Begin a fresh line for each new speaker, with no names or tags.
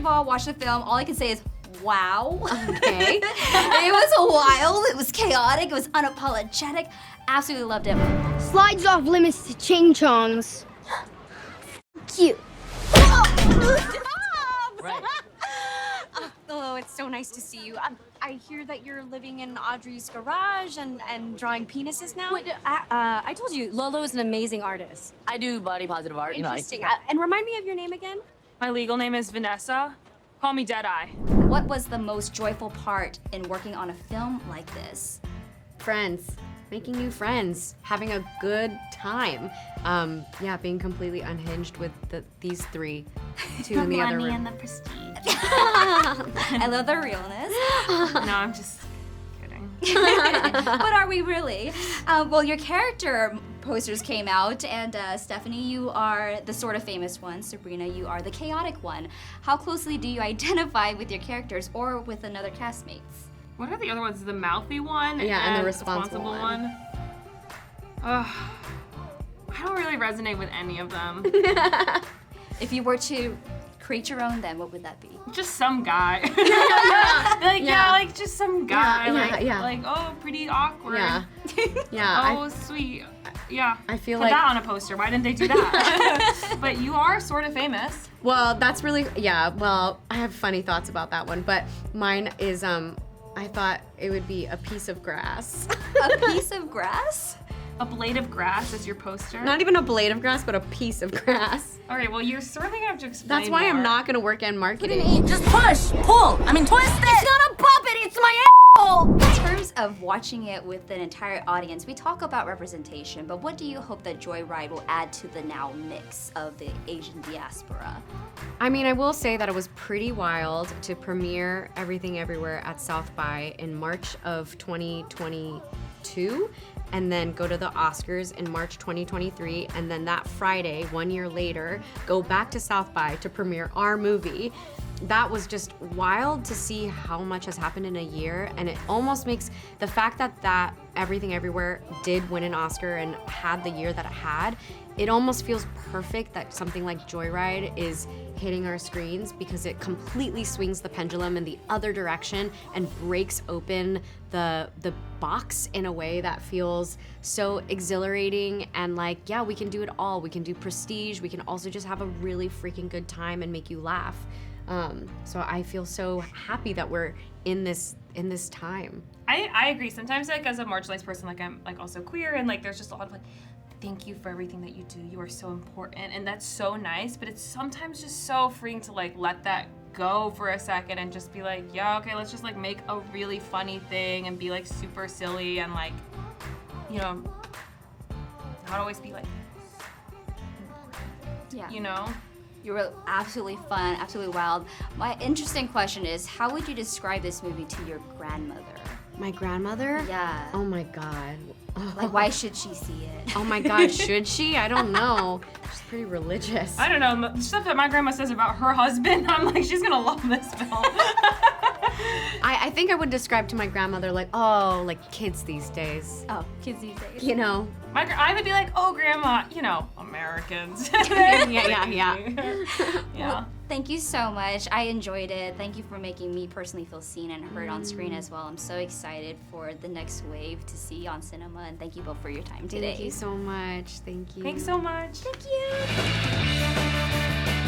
of all, watch the film. All I can say is, wow.
Okay.
It was wild, it was chaotic, it was unapologetic. Absolutely loved it.
Slides off limits to ching-chongs. Cute.
Right.
Lolo, it's so nice to see you. I hear that you're living in Audrey's garage and drawing penises now.
Wait, I told you, Lolo is an amazing artist.
I do body positive art.
Interesting. And remind me of your name again?
My legal name is Vanessa. Call me Deadeye.
What was the most joyful part in working on a film like this?
Friends. Making new friends. Having a good time. Yeah, being completely unhinged with these three. Two in the other room.
Money and the prestige. I love the realness.
No, I'm just kidding.
But are we really? Well, your character posters came out, and Stephanie, you are the sort of famous one. Sabrina, you are the chaotic one. How closely do you identify with your characters or with another castmates?
What are the other ones? The mouthy one?
Yeah, and the responsible one.
Ugh. I don't really resonate with any of them.
If you were to create your own, then what would that be?
Just some guy. Like just some guy. Like, oh, pretty awkward.
Yeah. Yeah.
Oh, sweet. Yeah.
I feel
Put
like
that on a poster. Why didn't they do that? But you are sort of famous.
Well, that's really, yeah, well, I have funny thoughts about that one, but mine is, I thought it would be a piece of grass.
A piece of grass?
A blade of grass is your poster?
Not even a blade of grass, but a piece of grass.
Okay, well, you're sort of gonna have to explain
That's why
more.
I'm not gonna work in marketing.
Just push, pull. I mean, twist it.
It's not a puppet, it's my asshole! In terms of watching it with an entire audience, we talk about representation, but what do you hope that Joyride will add to the now mix of the Asian diaspora?
I mean, I will say that it was pretty wild to premiere Everything Everywhere at South by in March of 2022, and then go to the Oscars in March 2023, and then that Friday, 1 year later, go back to South by to premiere our movie. That was just wild to see how much has happened in a year, and it almost makes the fact that Everything Everywhere did win an Oscar and had the year that it had, it almost feels perfect that something like Joyride is hitting our screens, because it completely swings the pendulum in the other direction and breaks open the box in a way that feels so exhilarating, and like, yeah, we can do it all. We can do prestige, we can also just have a really freaking good time and make you laugh. So I feel so happy that we're in this time.
I agree. Sometimes, like, as a marginalized person, like, I'm like also queer, and like there's just a lot of like, thank you for everything that you do. You are so important, and that's so nice, but it's sometimes just so freeing to like let that go for a second and just be like, yeah, okay, let's just like make a really funny thing and be like super silly and like, you know, not always be like,
Yeah.
you know?
You were absolutely fun, absolutely wild. My interesting question is, how would you describe this movie to your grandmother?
My grandmother?
Yeah.
Oh my God.
Like, why should she see it?
Oh my God, should she? I don't know. She's pretty religious.
I don't know, the stuff that my grandma says about her husband, I'm like, she's gonna love this film.
I think I would describe to my grandmother like, oh, like kids these days.
Oh, kids these days.
You know?
I would be like, oh, grandma, you know, Americans.
Yeah.
Yeah.
Well, thank you so much. I enjoyed it. Thank you for making me personally feel seen and heard on screen as well. I'm so excited for the next wave to see on cinema, and thank you both for your time today.
Thank you so much. Thank you.
Thanks so much.
Thank you.